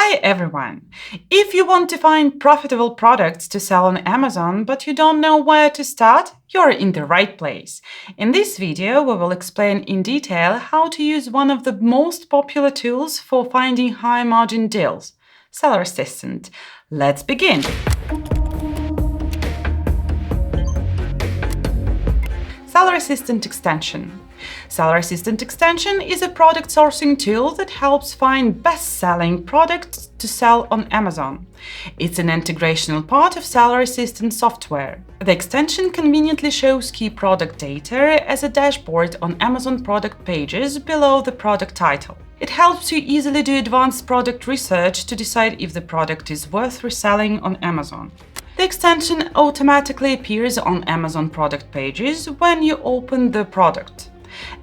Hi everyone! If you want to find profitable products to sell on Amazon but you don't know where to start, you're in the right place. In this video, we will explain in detail how to use one of the most popular tools for finding high-margin deals, Seller Assistant. Let's begin! Seller Assistant Extension. Seller Assistant Extension is a product sourcing tool that helps find best-selling products to sell on Amazon. It's an integrational part of Seller Assistant software. The extension conveniently shows key product data as a dashboard on Amazon product pages below the product title. It helps you easily do advanced product research to decide if the product is worth reselling on Amazon. The extension automatically appears on Amazon product pages when you open the product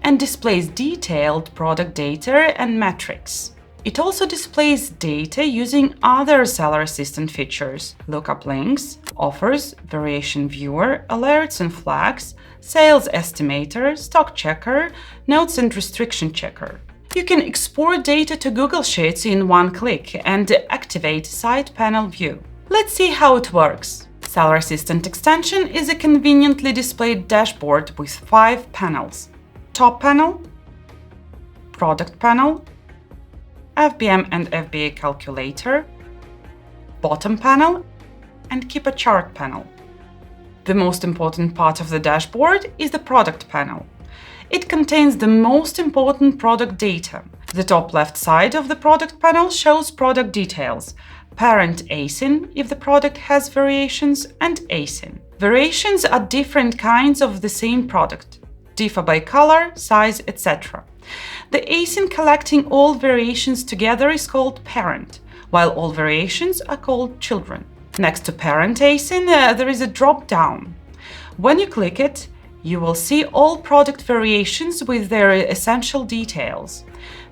and displays detailed product data and metrics. It also displays data using other Seller Assistant features: lookup links, offers, variation viewer, alerts and flags, Sales Estimator, stock checker, notes and restriction checker. You can export data to Google Sheets in one click and activate side panel view. Let's see how it works. Seller Assistant Extension is a conveniently displayed dashboard with 5 panels: Top Panel, Product Panel, FBM and FBA Calculator, Bottom Panel, and Keepa Chart Panel. The most important part of the dashboard is the Product Panel. It contains the most important product data. The top left side of the product panel shows product details: parent ASIN if the product has variations, and ASIN. Variations are different kinds of the same product, differ by color, size, etc. The ASIN collecting all variations together is called parent, while all variations are called children. Next to parent ASIN, there is a drop-down. When you click it, you will see all product variations with their essential details.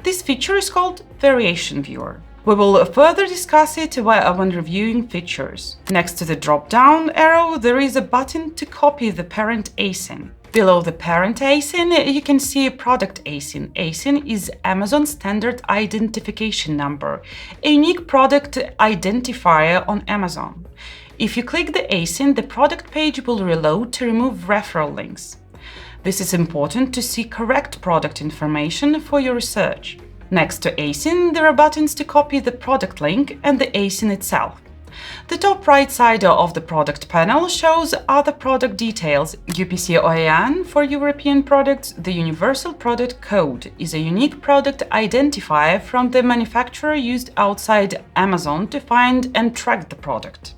This feature is called Variation Viewer. We will further discuss it when reviewing features. Next to the drop-down arrow, there is a button to copy the parent ASIN. Below the parent ASIN, you can see a product ASIN. ASIN is Amazon Standard Identification Number, a unique product identifier on Amazon. If you click the ASIN, the product page will reload to remove referral links. This is important to see correct product information for your research. Next to ASIN, there are buttons to copy the product link and the ASIN itself. The top right side of the product panel shows other product details. UPC OEN for European products. The Universal Product Code is a unique product identifier from the manufacturer used outside Amazon to find and track the product.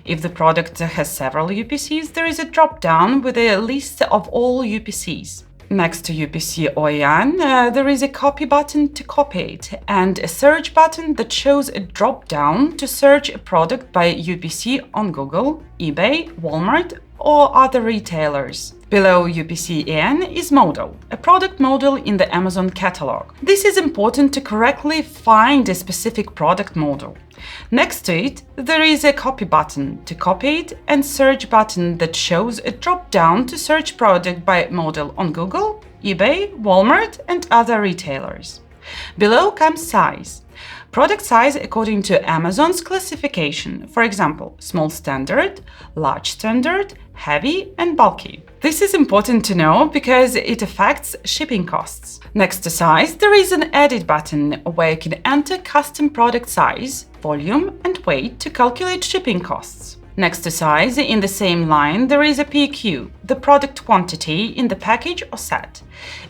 If the product has several UPCs, there is a drop-down with a list of all UPCs. Next to UPC OEN, there is a copy button to copy it and a search button that shows a drop-down to search a product by UPC on Google, eBay, Walmart, or other retailers. Below UPC EN is model, a product model in the Amazon catalog. This is important to correctly find a specific product model. Next to it, there is a copy button to copy it and search button that shows a drop-down to search product by model on Google, eBay, Walmart, and other retailers. Below comes size. Product size according to Amazon's classification, for example, small standard, large standard, heavy, and bulky. This is important to know because it affects shipping costs. Next to size, there is an edit button where you can enter custom product size, volume, and weight to calculate shipping costs. Next to size, in the same line, there is a PQ, the product quantity in the package or set.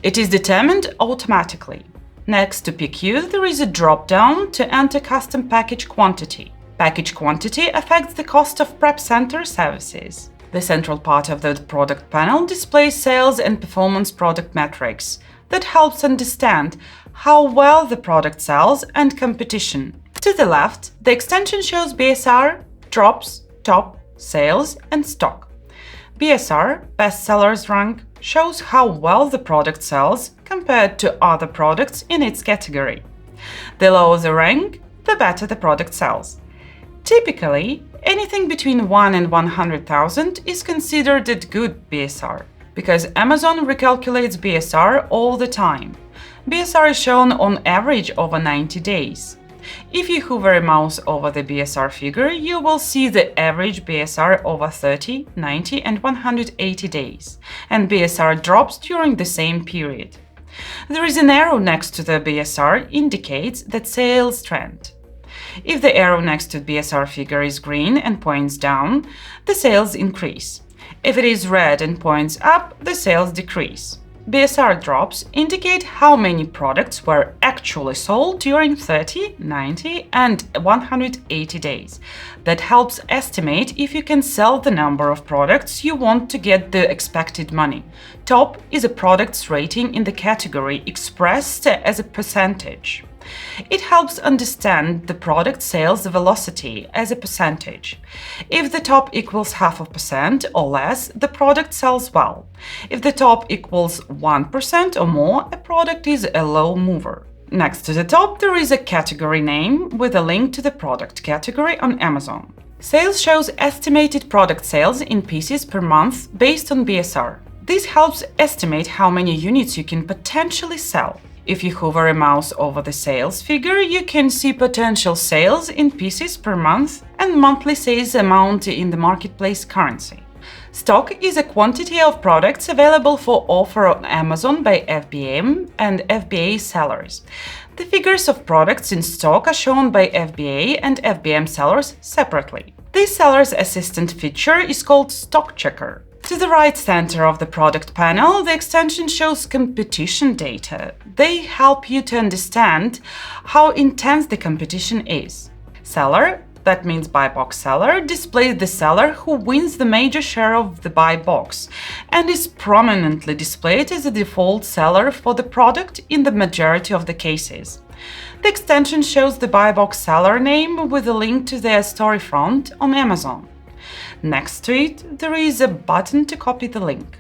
It is determined automatically. Next to PQ, there is a drop-down to enter custom package quantity. Package quantity affects the cost of prep center services. The central part of the product panel displays sales and performance product metrics that helps understand how well the product sells and competition. To the left, the extension shows BSR, drops, top, sales, and stock. BSR, best sellers rank, shows how well the product sells compared to other products in its category. The lower the rank, the better the product sells. Typically, anything between 1 and 100,000 is considered a good BSR, because Amazon recalculates BSR all the time. BSR is shown on average over 90 days. If you hover a mouse over the BSR figure, you will see the average BSR over 30, 90 and 180 days, and BSR drops during the same period. There is an arrow next to the BSR indicates that sales trend. If the arrow next to the BSR figure is green and points down, the sales increase. If it is red and points up, the sales decrease. BSR drops indicate how many products were actually sold during 30, 90 and 180 days. That helps estimate if you can sell the number of products you want to get the expected money. Top is a product's rating in the category expressed as a percentage. It helps understand the product sales velocity as a percentage. If the top equals 0.5% or less, the product sells well. If the top equals 1% or more, a product is a low mover. Next to the top, there is a category name with a link to the product category on Amazon. Sales shows estimated product sales in pieces per month based on BSR. This helps estimate how many units you can potentially sell. If you hover a mouse over the sales figure, you can see potential sales in pieces per month and monthly sales amount in the marketplace currency. Stock is a quantity of products available for offer on Amazon by FBM and FBA sellers. The figures of products in stock are shown by FBA and FBM sellers separately. This seller's assistant feature is called Stock Checker. To the right center of the product panel, the extension shows competition data. They help you to understand how intense the competition is. Seller, that means buy box seller, displays the seller who wins the major share of the buy box and is prominently displayed as a default seller for the product in the majority of the cases. The extension shows the buy box seller name with a link to their storefront on Amazon. Next to it, there is a button to copy the link.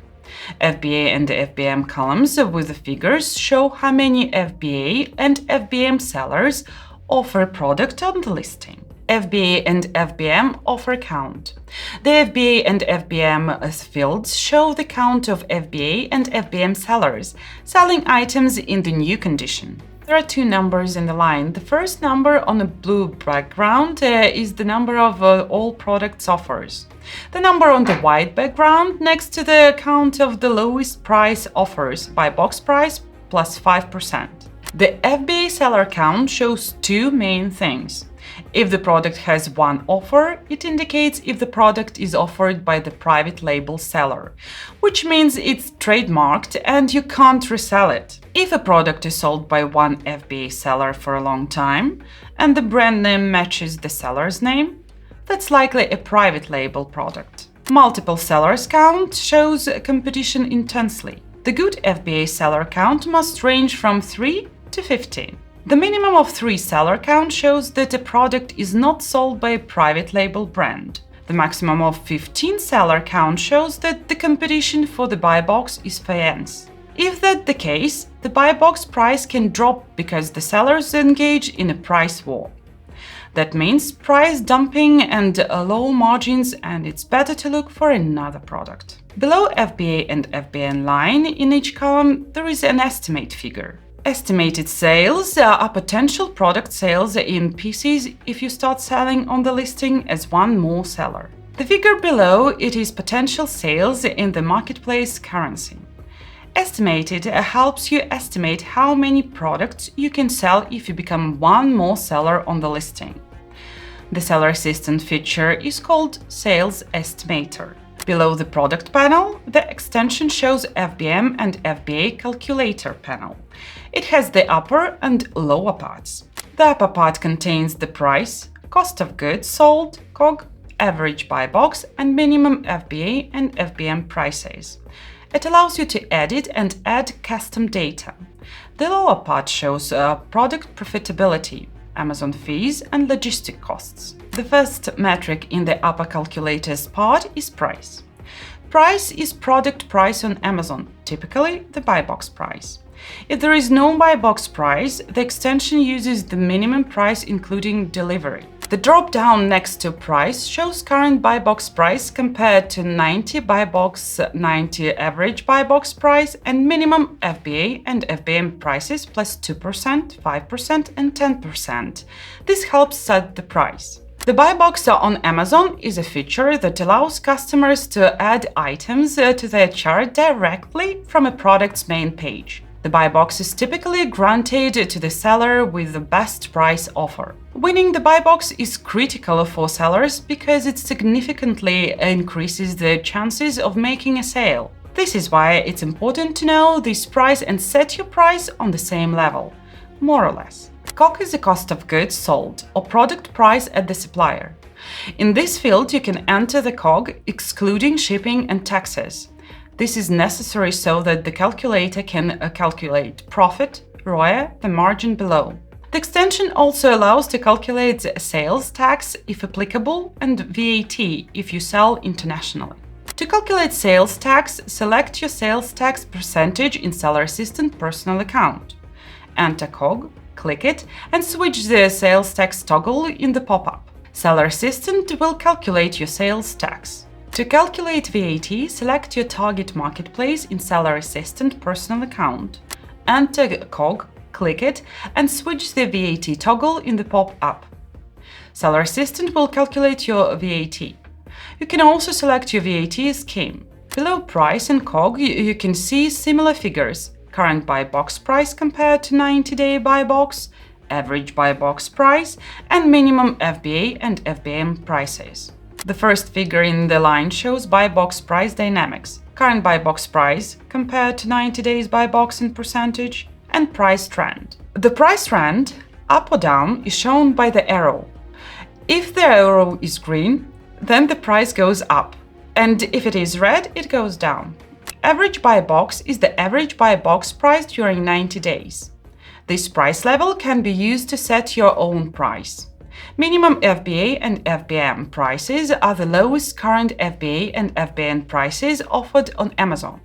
FBA and FBM columns with the figures show how many FBA and FBM sellers offer a product on the listing. FBA and FBM offer count. The FBA and FBM fields show the count of FBA and FBM sellers selling items in the new condition. There are two numbers in the line. The first number on a blue background is the number of all products offers. The number on the white background next to the count of the lowest price offers by box price plus 5%. The FBA seller count shows two main things. If the product has one offer, it indicates if the product is offered by the private label seller, which means it's trademarked and you can't resell it. If a product is sold by one FBA seller for a long time and the brand name matches the seller's name, that's likely a private label product. Multiple sellers count shows competition intensely. The good FBA seller count must range from 3 to 15. The minimum of 3 seller count shows that a product is not sold by a private label brand. The maximum of 15 seller count shows that the competition for the buy box is fierce. If that's the case, the buy box price can drop because the sellers engage in a price war. That means price dumping and low margins, and it's better to look for another product. Below FBA and FBM line, in each column, there is an estimate figure. Estimated sales are potential product sales in pieces if you start selling on the listing as one more seller. The figure below it is potential sales in the marketplace currency. Estimated helps you estimate how many products you can sell if you become one more seller on the listing. The seller assistant feature is called Sales Estimator. Below the product panel, the extension shows FBM and FBA Calculator panel. It has the upper and lower parts. The upper part contains the price, cost of goods sold, COG, average buy box, and minimum FBA and FBM prices. It allows you to edit and add custom data. The lower part shows product profitability, Amazon fees, and logistic costs. The first metric in the upper calculator's part is price. Price is product price on Amazon, typically the buy box price. If there is no buy box price, the extension uses the minimum price including delivery. The drop-down next to price shows current buy box price compared to 90 buy box, 90 average buy box price, and minimum FBA and FBM prices plus 2%, 5%, and 10%. This helps set the price. The buy box on Amazon is a feature that allows customers to add items to their chart directly from a product's main page. The buy box is typically granted to the seller with the best price offer. Winning the buy box is critical for sellers because it significantly increases the chances of making a sale. This is why it's important to know this price and set your price on the same level, more or less. COG is the cost of goods sold or product price at the supplier. In this field, you can enter the COG excluding shipping and taxes. This is necessary so that the calculator can calculate profit, ROI, the margin below. The extension also allows to calculate sales tax if applicable and VAT if you sell internationally. To calculate sales tax, select your sales tax percentage in Seller Assistant personal account. Enter COG, click it, and switch the sales tax toggle in the pop-up. Seller Assistant will calculate your sales tax. To calculate VAT, select your target marketplace in Seller Assistant personal account. Enter COG, click it, and switch the VAT toggle in the pop-up. Seller Assistant will calculate your VAT. You can also select your VAT scheme. Below price and COG, you can see similar figures: current buy box price compared to 90-day buy box, average buy box price, and minimum FBA and FBM prices. The first figure in the line shows buy box price dynamics, current buy box price compared to 90 days buy box in percentage, and price trend. The price trend, up or down, is shown by the arrow. If the arrow is green, then the price goes up, and if it is red, it goes down. Average buy box is the average buy box price during 90 days. This price level can be used to set your own price. Minimum FBA and FBM prices are the lowest current FBA and FBM prices offered on Amazon.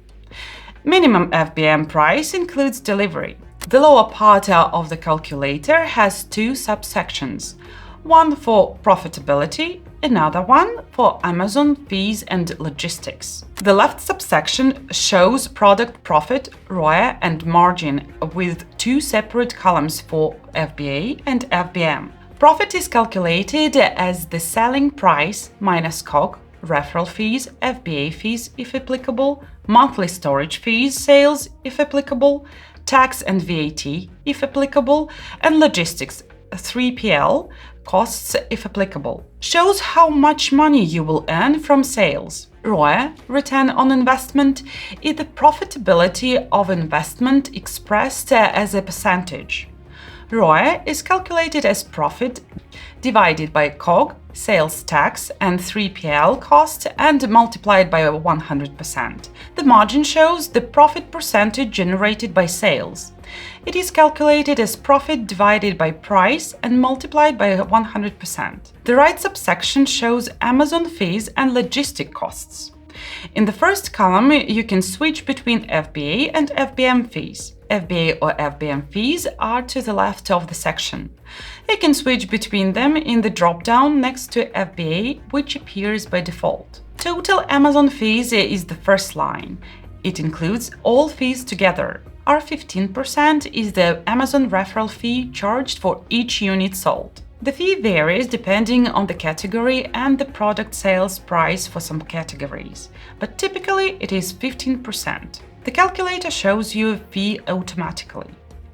Minimum FBM price includes delivery. The lower part of the calculator has two subsections, one for profitability, another one for Amazon fees and logistics. The left subsection shows product profit, ROI, and margin with two separate columns for FBA and FBM. Profit is calculated as the selling price minus COG, referral fees, FBA fees if applicable, monthly storage fees, sales if applicable, tax and VAT if applicable, and logistics 3PL costs if applicable. Shows how much money you will earn from sales. ROI, return on investment, is the profitability of investment expressed as a percentage. ROI is calculated as profit divided by COG, sales tax, and 3PL cost and multiplied by 100%. The margin shows the profit percentage generated by sales. It is calculated as profit divided by price and multiplied by 100%. The right subsection shows Amazon fees and logistic costs. In the first column, you can switch between FBA and FBM fees. FBA or FBM fees are to the left of the section. You can switch between them in the drop-down next to FBA, which appears by default. Total Amazon fees is the first line. It includes all fees together. Our 15% is the Amazon referral fee charged for each unit sold. The fee varies depending on the category and the product sales price for some categories, but typically it is 15%. The calculator shows you a fee automatically.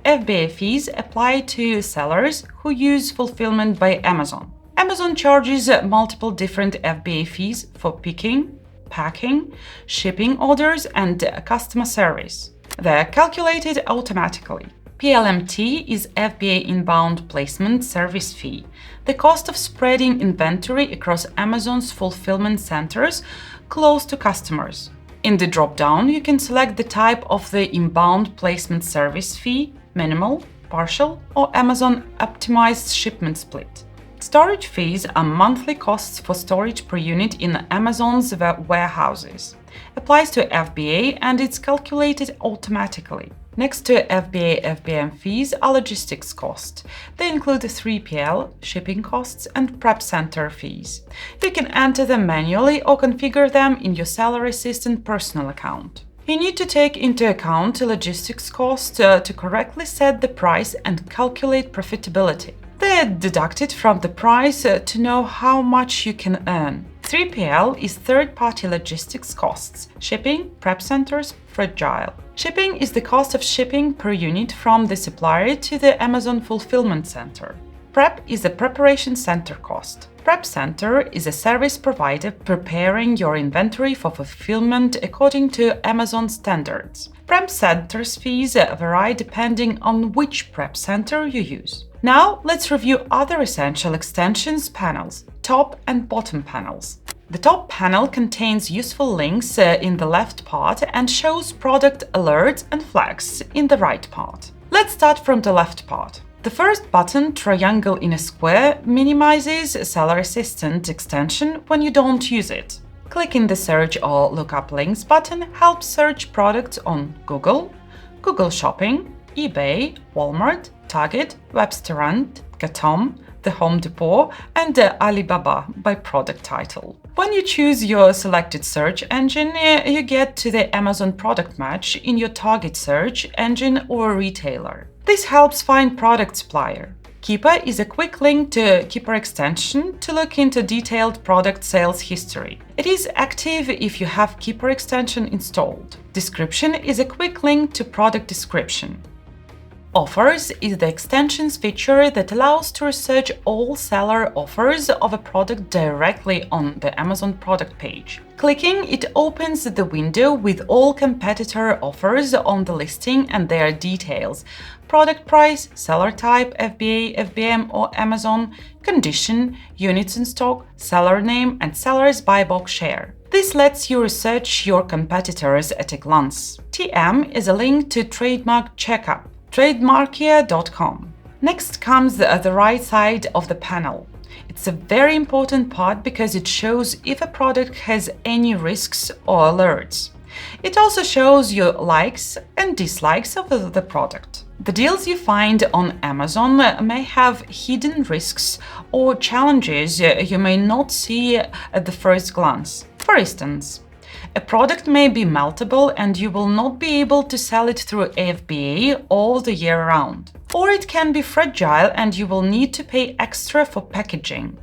FBA fees apply to sellers who use fulfillment by Amazon. Amazon charges multiple different FBA fees for picking, packing, shipping orders, and customer service. They are calculated automatically. PLMT is FBA inbound placement service fee, the cost of spreading inventory across Amazon's fulfillment centers close to customers. In the drop-down, you can select the type of the inbound placement service fee, minimal, partial, or Amazon optimized shipment split. Storage fees are monthly costs for storage per unit in Amazon's warehouses. Applies to FBA and it's calculated automatically. Next to FBA FBM fees are logistics costs. They include 3PL, shipping costs, and prep center fees. You can enter them manually or configure them in your Salary Assistant personal account. You need to take into account logistics costs to correctly set the price and calculate profitability. They are deducted from the price to know how much you can earn. 3PL is third-party logistics costs, shipping, prep centers, fragile. Shipping is the cost of shipping per unit from the supplier to the Amazon fulfillment center. Prep is a preparation center cost. Prep center is a service provider preparing your inventory for fulfillment according to Amazon standards. Prep center's fees vary depending on which prep center you use. Now let's review other essential extensions panels, top and bottom panels. The top panel contains useful links in the left part and shows product alerts and flags in the right part. Let's start from the left part. The first button, triangle in a square, minimizes Salary Assistant extension when you don't use it. Clicking the Search or Look Up Links button helps search products on Google, Google Shopping, eBay, Walmart, Target, Webstaurant, Gatom, The Home Depot, and Alibaba by product title. When you choose your selected search engine, you get to the Amazon product match in your target search engine or retailer. This helps find product supplier. Keepa is a quick link to Keepa extension to look into detailed product sales history. It is active if you have Keepa extension installed. Description is a quick link to product description. Offers is the extensions feature that allows to research all seller offers of a product directly on the Amazon product page. Clicking it opens the window with all competitor offers on the listing and their details: product price, seller type, FBA, FBM or Amazon, condition, units in stock, seller name and seller's buy box share. This lets you research your competitors at a glance. TM is a link to trademark checkup. Trademarkia.com. Next comes the right side of the panel. It's a very important part because it shows if a product has any risks or alerts. It also shows your likes and dislikes of the product. The deals you find on Amazon may have hidden risks or challenges you may not see at the first glance. For instance, a product may be meltable and you will not be able to sell it through FBA all the year round. Or it can be fragile and you will need to pay extra for packaging.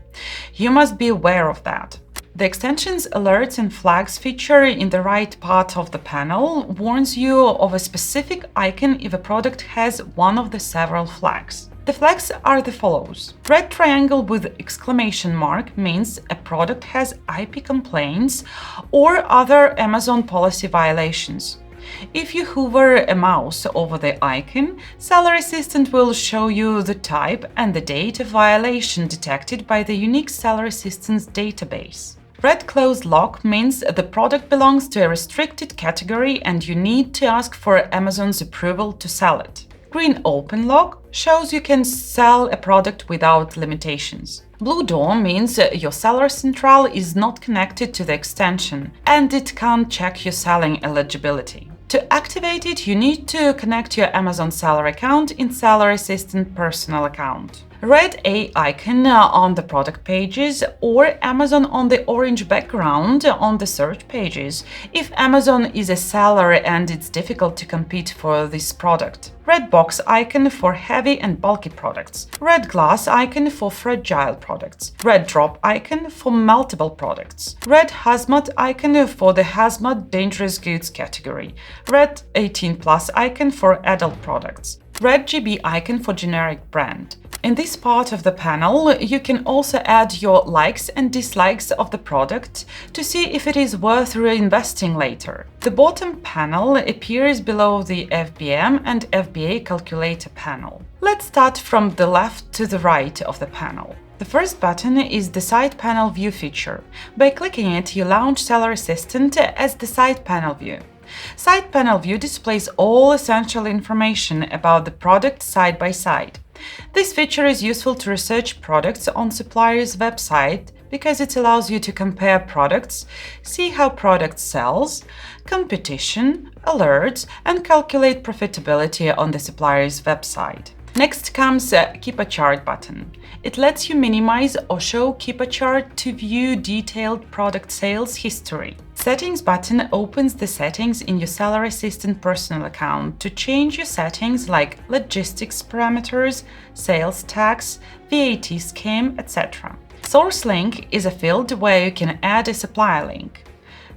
You must be aware of that. The extension's alerts and flags feature in the right part of the panel warns you of a specific icon if a product has one of the several flags. The flags are the follows. Red triangle with exclamation mark means a product has IP complaints or other Amazon policy violations. If you hover a mouse over the icon, Salary Assistant will show you the type and the date of violation detected by the unique Salary Assistant's database. Red closed lock means the product belongs to a restricted category and you need to ask for Amazon's approval to sell it. Green open lock shows you can sell a product without limitations. Blue door means your seller central is not connected to the extension and it can't check your selling eligibility. To activate it, you need to connect your Amazon seller account in Salary Assistant personal account. Red A icon on the product pages or Amazon on the orange background on the search pages if Amazon is a seller and it's difficult to compete for this product. Red box icon for heavy and bulky products. Red glass icon for fragile products. Red drop icon for meltable products. Red hazmat icon for the hazmat dangerous goods category. Red 18+ icon for adult products. Red GB icon for generic brand. In this part of the panel, you can also add your likes and dislikes of the product to see if it is worth reinvesting later. The bottom panel appears below the FBM and FBA Calculator panel. Let's start from the left to the right of the panel. The first button is the Side Panel View feature. By clicking it, you launch Salary Assistant as the Side Panel View. Side Panel View displays all essential information about the product side by side. This feature is useful to research products on supplier's website, because it allows you to compare products, see how product sells, competition, alerts, and calculate profitability on the supplier's website. Next comes a Keepa Chart button. It lets you minimize or show Keepa Chart to view detailed product sales history. Settings button opens the settings in your Seller Assistant personal account to change your settings like logistics parameters, sales tax, VAT scheme, etc. Source link is a field where you can add a supplier link.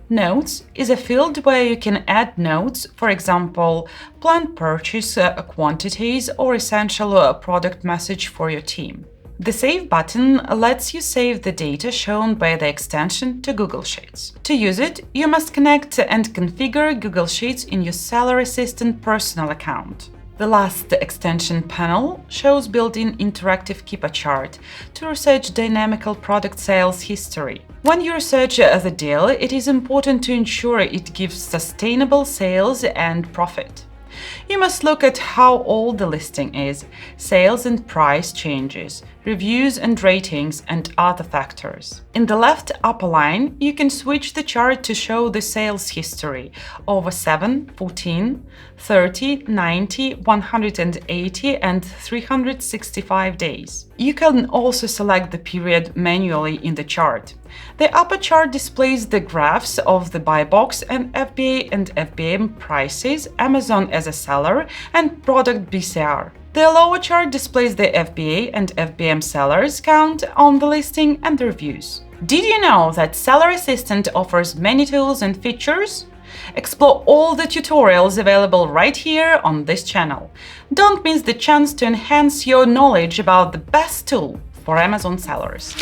Notes is a field where you can add notes, for example, planned purchase quantities or essential product message for your team. The Save button lets you save the data shown by the extension to Google Sheets. To use it, you must connect and configure Google Sheets in your Seller Assistant personal account. The last extension panel shows built-in interactive Keepa Chart to research dynamical product sales history. When you research the deal, it is important to ensure it gives sustainable sales and profit. You must look at how old the listing is, sales and price changes, reviews and ratings, and other factors. In the left upper line, you can switch the chart to show the sales history over 7, 14, 30, 90, 180, and 365 days. You can also select the period manually in the chart. The upper chart displays the graphs of the buy box and FBA and FBM prices, Amazon as a seller, and product BCR. The lower chart displays the FBA and FBM sellers count on the listing and the reviews. Did you know that Seller Assistant offers many tools and features? Explore all the tutorials available right here on this channel. Don't miss the chance to enhance your knowledge about the best tool for Amazon sellers.